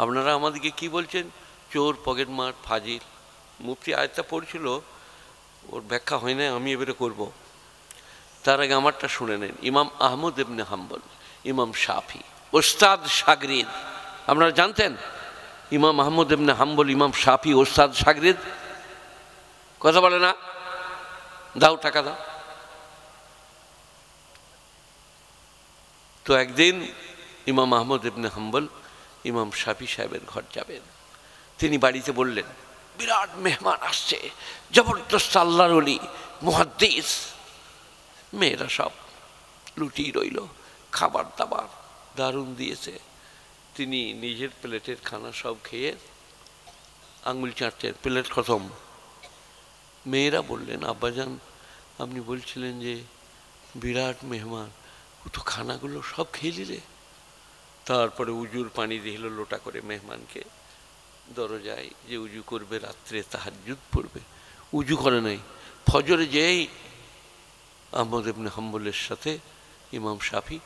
আপনারা আমাদেরকে কি বলছেন? চোর, পকেটমার, ফাজিল। মুফতি আয়াতটা পড়ছিল, ওর ব্যাখ্যা হয় না, আমি এবারে করব। তার আগে আমারটা শুনে নেন। ইমাম আহমদ ইবনে হাম্বল, ইমাম শাফি, ওস্তাদ শাগরিদ। আপনারা জানতেন ইমাম আহমদ ইবনে হাম্বল, ইমাম শাফি ওস্তাদ শাগরিদ? কথা বলে না? দাও টাকা দাও। তো একদিন ইমাম আহমদ ইবনে হাম্বল ইমাম শাফি সাহেবের ঘর যাবেন। তিনি বাড়িতে বললেন, বিরাট মেহমান আসছে, জবরদস্ত আল্লাহর ওলি, মুহাদ্দিস। মেয়েরা সব লুটিয়ে রইল, খাবার দাবার দারুণ দিয়েছে। তিনি নিজের প্লেটের খানা সব খেয়ে আঙুল চাটছেন, প্লেট খতম। মেয়েরা বললেন, আব্বাজান আপনি বলছিলেন যে বিরাট মেহমান, ও তো খানাগুলো সব খেয়ে নিলে। তারপরে উজুর পানি দিল লোটা করে মেহমানকে, দরজায় যে উজু করবে, রাত্রে তাহাজ্জুদ পড়বে, উজু করে নাই। ফজরে যেই আহমদ ইবনে হাম্বলের সাথে ইমাম শাফি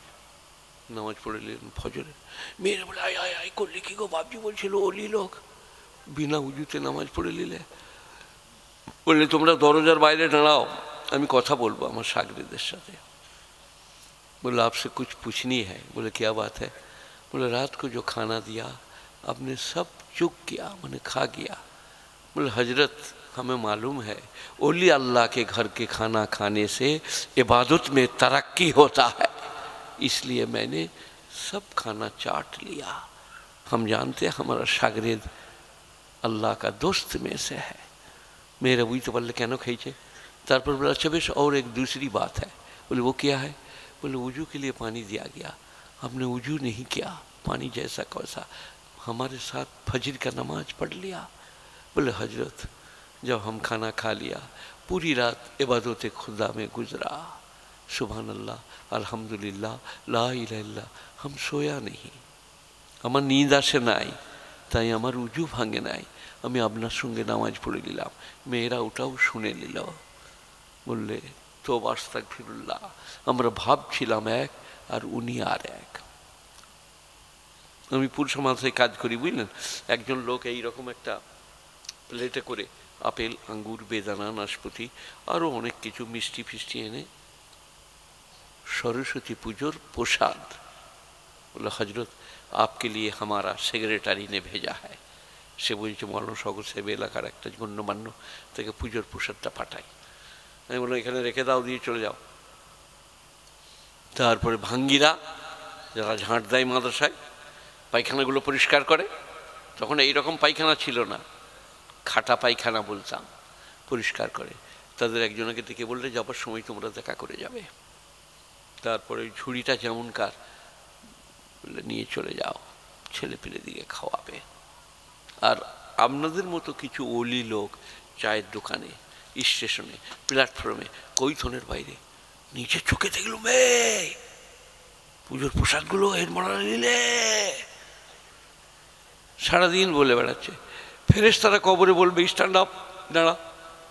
নামাজ পড়ে নিলেন ফজরে। মেয়েরা বলে, আয় আয় আয় করলে কি গো, বাপজি বলছিল ওলি লোক, বিনা উজুতে নামাজ পড়ে নিলে। বললে, তোমরা দরজার বাইরে দাঁড়াও, আমি কথা বলবো আমার শাগরিদের সাথে। बोले आपसे कुछ पूछनी है। बोले क्या बात है? बोले रात को जो खाना दिया आपने सब चुक किया, मैंने खा गया। बोले हजरत हमें मालूम है ओली अल्लाह के घर के खाना खाने से इबादत में तरक्की होता है, इसलिए मैंने सब खाना चाट लिया। हम जानते हैं हमारा शागिर्द अल्लाह का दोस्त में से है। मेरे वही तो बोले क्या खाइए। तारपर बोला अच्छा बेश, और एक दूसरी बात है। बोले वो क्या है? बोले वजू के लिए पानी दिया गया, आपने वजू नहीं किया, पानी जैसा कैसा, हमारे साथ फजर का नमाज पढ़ लिया। बोले हजरत जब हम खाना खा लिया पूरी रात इबादत खुदा में गुजरा, सुभान अल्लाह अल्हम्दुलिल्लाह ला इलाहा इल्लाल्लाह, हम सोया नहीं, আমার नींद আসে নাই, তাই আমার উজু ভাঙে নাই, আমি আপনার সঙ্গে নামাজ পড়ে নিলাম। মেয়েরা ওটাও শুনে নিল। বললে তো আস্তাগফিরুল্লাহ, আমরা ভাবছিলাম এক আর উনি আর এক। আমি পুরুষ মাদ্রাসায় কাজ করি, বুঝলেন। একজন লোক এইরকম একটা প্লেটে করে আপেল, আঙ্গুর, বেদানা, নাশপাতি আরও অনেক কিছু মিষ্টি ফিষ্টি এনে सरस्वती पुजोर प्रसाद। बोले हजरत आपके लिए हमारा सेक्रेटारी ने भेजा है। से बोलছে মৌলানা শওকত সাহেব এলাকার একটা গণ্যমান্য থেকে পুজোর প্রসাদটা পাঠাই। আমি বললাম এখানে রেখে দাও, দিয়ে চলে যাও। তারপরে ভাঙ্গিরা যারা ঝাঁট দেয় মাদ্রাসায়, পায়খানাগুলো পরিষ্কার করে, তখন এইরকম পায়খানা ছিল না, খাটা পায়খানা বলতাম, পরিষ্কার করে। তাদের একজনকে ডেকে বললে যাবার সময় তোমরা দেখা করে যাবে। তারপরে ঝুড়িটা যেমনকার বললে নিয়ে চলে যাও, ছেলে পেলে দিকে খাওয়াবে। আর আপনাদের মতো কিছু ওলি লোক চায়ের দোকানে, স্টেশনে, প্ল্যাটফর্মে, কৈথনের বাইরে নিচে চোখে দেখলো পুজোর প্রসাদগুলো হেডমারা নিলে, সারাদিন বলে বেড়াচ্ছে। ফেরেশতারা কবরে বলবে স্ট্যান্ড আপ, দাঁড়া।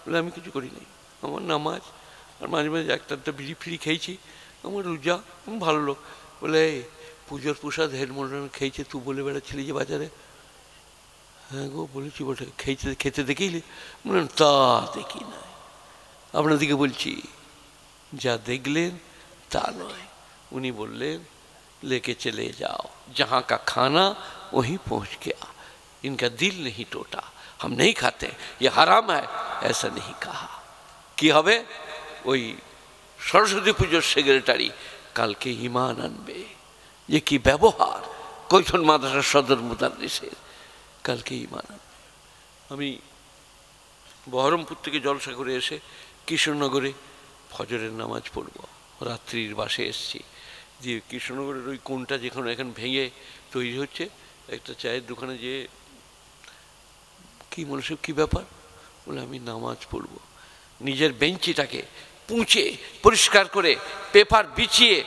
বলে আমি কিছু করি নাই, আমার নামাজ, আর মাঝে মাঝে একটা বিড়ি ফিড়ি খেয়েছি, আমার রোজা, আমি ভালো লোক। বলে পুজোর প্রসাদ হেডমাস্টার খেয়েছে, তুই বলে বেড়াচ্ছিলি যে বাজারে। হ্যাঁ গো বলেছি বটে, খেতে দেখেইলি? বললেন তা দেখি না, আপনাদিকে বলছি যা দেখলেন তা নয়। উনি বললেন लेके चले जाओ, जहाँ का खाना वहीं पहुँच गया, इनका दिल नहीं टूटा, हम नहीं खाते, ये हराम है, ऐसा नहीं कहा। कि हबे ওই सरस्वती पुजोर सेक्रेटारी কালকে ঈমান আনবে। ये কি ব্যবহার কৈথন মাদ্রাসার সদর মুদাররিসের, কালকে ঈমান আনবে। আমি বহরমপুর থেকে জলসা করে এসে কৃষ্ণনগরে ফজরের নামাজ পড়ব, রাত্রির বাসে এসছি। দিয়ে কৃষ্ণনগরের ওই কোনটা যেখানে এখন ভেঙে তৈরি হচ্ছে একটা চায়ের দোকানে, যে কি মনে কী ব্যাপার? বলে আমি নামাজ পড়ব। নিজের বেঞ্চিটাকে পুঁছে পরিষ্কার করে পেপার বিছিয়ে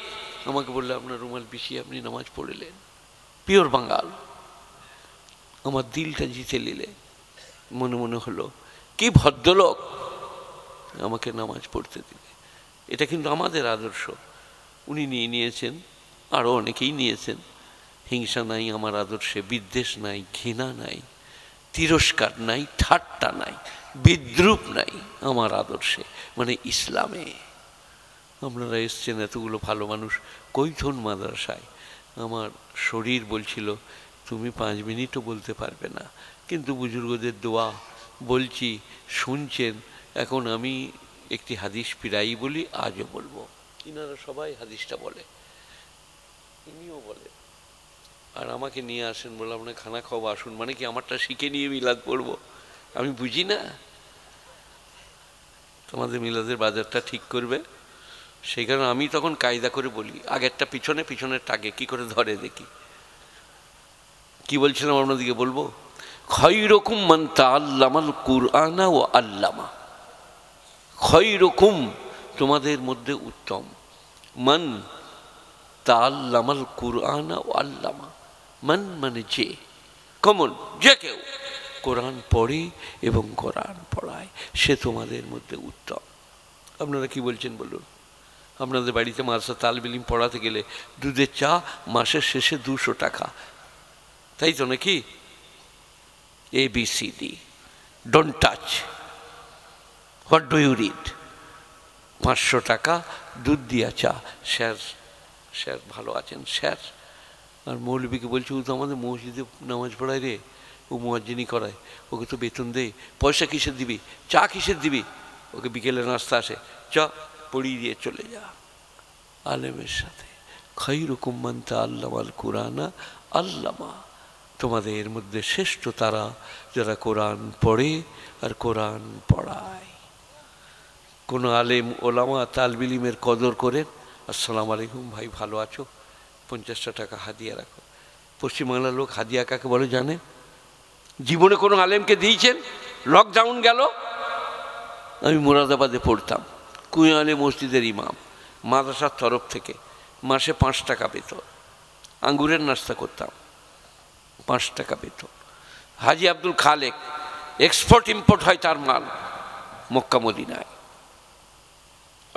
আমাকে বললে আপনার রুমাল বিছিয়ে আপনি নামাজ পড়লেন। পিওর বাঙাল। আমার দিলটা জিতে নিলে, মনে মনে হলো কি ভদ্রলোক আমাকে নামাজ পড়তে দিলে। এটা কিন্তু আমাদের আদর্শ। উনি নিয়ে নিয়েছেন, আরও অনেকেই নিয়েছেন। হিংসা নাই আমার আদর্শে, বিদ্বেষ নাই, ঘৃণা নাই, তিরস্কার নাই, ঠাট্টা নাই, বিদ্রুপ নাই আমার আদর্শে, মানে ইসলামে। আপনারা এসছেন এতগুলো ভালো মানুষ কৈথন মাদ্রাসায়। আমার শরীর বলছিল তুমি 5 মিনিটও বলতে পারবে না, কিন্তু বুজুর্গদের দোয়া বলছি, শুনছেন। এখন আমি একটি হাদিস প্রায়ই বলি, আজও বলবো। ইনারা সবাই হাদিসটা বলে, ইনিও বলে, আর আমাকে নিয়ে আসেন, বলে আপনার খানা খাওয়া আসুন, মানে কি আমারটা শিখে নিয়ে মিলাদ পড়বো? আমি বুঝি না। তোমাদের মিলাদের বাজারটা ঠিক করবে, সেই কারণে আমি তখন কায়দা করে বলি, আগেরটা পিছনে, পিছনেরটা আগে, কি করে ধরে দেখি। কি বলছিলাম আপনাদেরকে বলবো? খৈরকুম মান তাআল্লামাল কুরআনা ওয়া আল্লামা। খৈরকুম, তোমাদের মধ্যে উত্তম, মান তাআল্লামাল কুরআনা ওয়া আল্লামা। মান মানে যে, কমন যে কেউ কোরআন পড়ে এবং কোরআন পড়ায়, সে তোমাদের মধ্যে উত্তম। আপনারা কি বলছেন বলুন? আপনাদের বাড়িতে মাদ্রাসা তালিব ইলম পড়াতে গেলে দুধের চা মাসের শেষে 200 টাকা, তাই তো নাকি? ABCD, don't touch, what do you read? 500 টাকা দুধ দিয়া চা। স্যার, স্যার ভালো আছেন স্যার? আর মৌলবীকে বলছি, ও তো আমাদের মসজিদে নামাজ পড়ায় রে, ও মুয়াজ্জিনি করায়, ওকে তো বেতন দেয়, পয়সা কিসের দিবি, চা কিসের দিবি? ওকে বিকেলে নাস্তা আসে, চ পড়িয়ে দিয়ে চলে যা আলেমের সাথে। খায়রুকুম মান তাআল্লামাল কুরআনা আল্লামা। তোমাদের মধ্যে শ্রেষ্ঠ তারা যারা কোরআন পড়ে আর কোরআন পড়ায়। কোনো আলেম ওলামা তালিব ইলমের কদর করেন? আসসালামু আলাইকুম ভাই, ভালো আছো? 50টা টাকা হাদিয়া রাখো। পশ্চিমবাংলার লোক হাদিয়া কাকে বলে জানেন? জীবনে কোনো আলেমকে দিয়েছেন? লকডাউন গেল, আমি মুরাদাবাদে পড়তাম, কুইয়ালে মসজিদের ইমাম, মাদ্রাসার তরফ থেকে মাসে 5 টাকা বেতন, আঙ্গুরের নাস্তা করতাম, 5 টাকা বেতন। হাজি আব্দুল খালেক, এক্সপোর্ট ইম্পোর্ট হয় তার মাল মক্কা মদিনায়।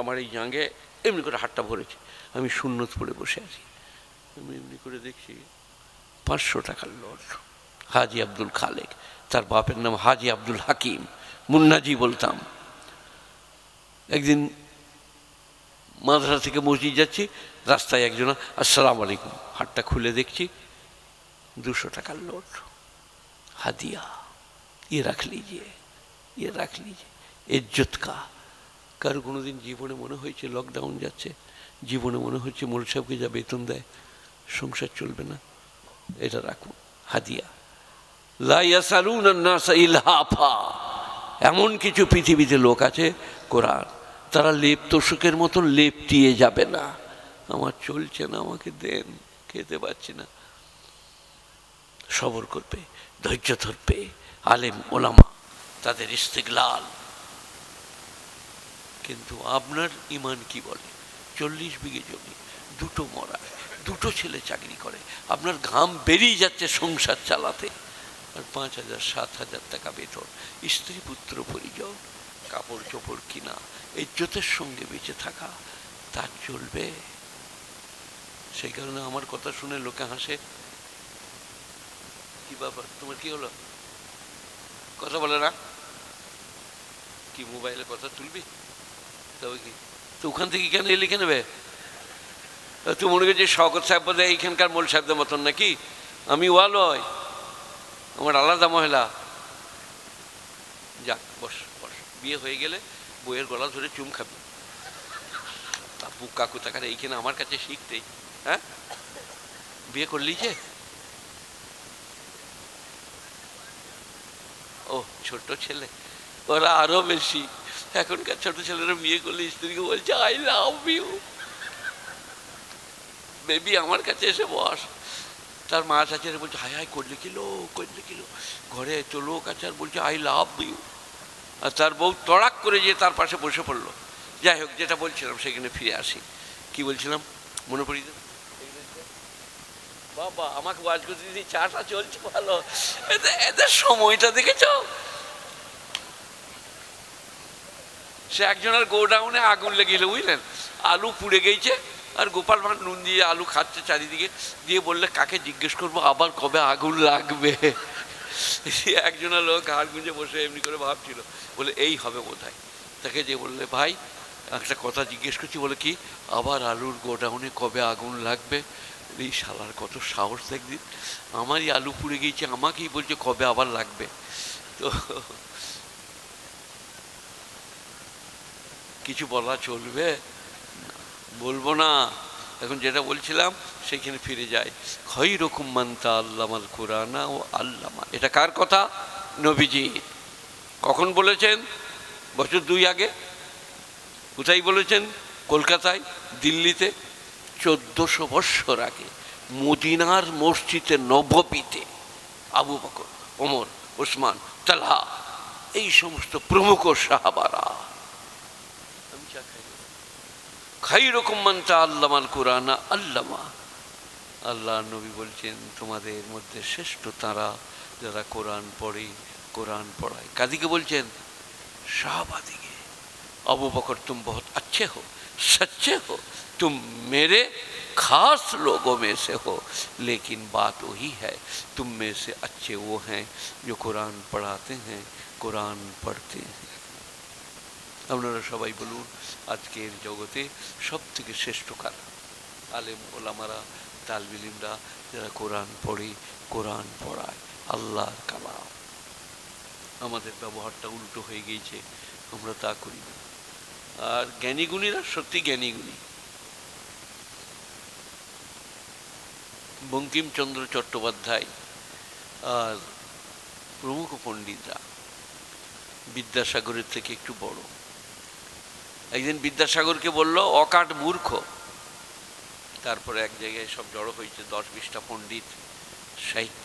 আমার এই জাঙ্গে এমনি করে হাতটা ভরেছে, আমি সুন্নত পড়ে বসে আছি, আমি এমনি করে দেখছি 500 টাকার লোড। হাজি আব্দুল খালেক, তার বাপের নাম হাজি আব্দুল হাকিম, মুন্নাজি বলতাম। একদিন মাদ্রাসা থেকে মসজিদ যাচ্ছি, রাস্তায় একজন, আসসালামু আলাইকুম, হাতটা খুলে দেখছি 200 টাকার লোড হাদিয়া। ये रख लीजिए, ये रख लीजिए, इज्जत का। কারো কোনোদিন জীবনে মনে হয়েছে লকডাউন যাচ্ছে, জীবনে মনে হচ্ছে মোল সাহেবকে যা বেতন দেয় সংসার চলবে না? এটা রাখুন হাদিয়া। লা ইয়াসালুনা নাস ইলহাফা। এমন কিছু পৃথিবীতে লোক আছে কোরআন, তারা লেপ তোষকের মতো লেপটিয়ে যাবে না, আমার চলছে না, আমাকে দেন, খেতে পাচ্ছি না, সবর করবে, ধৈর্য ধরবে। আলেম ওলামা তাদের ইস্তিগলাল। কিন্তু আপনার ইমান কি বলে? 40 বিঘে জমি, 2টো মরা, 2টো ছেলে চাকরি করে, আপনার ঘাম বেরিয়ে যাচ্ছে সংসার চালাতে, আর 5,000-7,000 টাকা বেতন, স্ত্রী পুত্র পরিজন, কাপড় চোপড় কিনা, ইজ্জতের সঙ্গে বেঁচে থাকা, তার চলবে? সেই কারণে আমার কথা শুনে লোকে হাসে, কি ব্যাপার তোমার, কি হলো, কথা বলে না কি, মোবাইলে কথা তুলবি? তবে কি, তো ওখান থেকে কেন লিখে নেবে? তুই মনে করছিস শওকত সাহেব বোধ হয় এইখানকার মোল সাহেবদের মতন নাকি? আমি ওয়ালয়, আমার আলাদা মহিলা। যাক, বস বস, বিয়ে হয়ে গেলে বইয়ের গলা ধরে চুম খাবি। আব্বু কাকু তাকার এইখানে আমার কাছে শিখতেই, হ্যাঁ বিয়ে করলি যে? ও ছোট ছেলে, ওরা আরো বেশি। এখনকার ছোট ছেলেরা বিয়ে করলে স্ত্রীকে বলছে আই লাভ ইউ বেবি, আমার কাছে এসে বস। তার মা চাচারে বলছে হাই হাই করলে কিলো, করলে কিলো, ঘরে তো লোক আছে আর বলছে আই লাভ ইউ, আর তার বউ তড়াক করে যে তার পাশে বসে পড়লো। যাই হোক, যেটা বলছিলাম সেখানে ফিরে আসি। কি বলছিলাম মনে পড়ি? বাবা আমাকে ওয়াজ করতে দিদি, চাটা চলছে ভালো, এদের সময়টা দেখেছ? সে একজনের গোডাউনে আগুন লেগেছিল, বুঝলেন, আলু পুড়ে গেছে, আর গোপাল ভাঁড় নুন দিয়ে আলু খাচ্ছে চারিদিকে, দিয়ে বললে কাকে জিজ্ঞেস করবো আবার কবে আগুন লাগবে। একজনের লোক হাড় গুঁজে বসে এমনি করে ভাবছিল, বলে এই হবে বোধহয়। তাকে যে বললে ভাই একটা কথা জিজ্ঞেস করছি, বলে কি, আবার আলুর গোডাউনে কবে আগুন লাগবে। এই শালার কত সাহস দেখদিন, আমারই আলু পুড়ে গিয়েছে, আমাকেই বলছে কবে আবার লাগবে। তো কিছু বলা চলবে? বলবো না। এখন যেটা বলছিলাম সেখানে ফিরে যায়। খৈরকুম মান তাআল্লামাল কুরআনা ও আল্লামা। এটা কার কথা? নবীজি। কখন বলেছেন? বছর 2 আগে। কোথায় বলেছেন? কলকাতায়, দিল্লিতে 1400 বৎসর আগে মদিনার মসজিদে নববীতে আবু বকর, ওমর, ওসমান, তালহা এই সমস্ত প্রমুখ সাহাবারা। খাইরুকুম মান তাআল্লামাল কুরআনা আল্লামা। আল্লাহ নবী বলছেন তোমাদের মধ্যে শ্রেষ্ঠ তারা যারা কোরআন পড়ে, কোরআন পড়ায়। কাদিকে বলছেন? साहबादिगे। अबू बकर तुम बहुत अच्छे हो, सच्चे हो, तुम मेरे खास लोगों में से हो, लेकिन बात वही है तुम में से अच्छे वो हैं जो कुरान पढ़ाते हैं, कुरान पढ़ते हैं। আপনারা সবাই বলুন আজকের জগতে সবথেকে শ্রেষ্ঠ কারা? আলেম ওলামারা, তালবে ইলমরা যারা কোরআন পড়ে, কোরআন পড়ায়, আল্লাহর কালাম। আমাদের ব্যবহারটা উল্টো হয়ে গিয়েছে, আমরা তা করি না। আর জ্ঞানীগুণীরা সত্যি জ্ঞানীগুণী। বঙ্কিমচন্দ্র চট্টোপাধ্যায় আর প্রমুখ পণ্ডিতরা বিদ্যাসাগরের থেকে একটু বড়। একদিন বিদ্যাসাগরকে বলল অকাট মূর্খ। তারপরে এক জায়গায় সব জড়ো হয়েছে 10-20টা পণ্ডিত, সাহিত্যিক।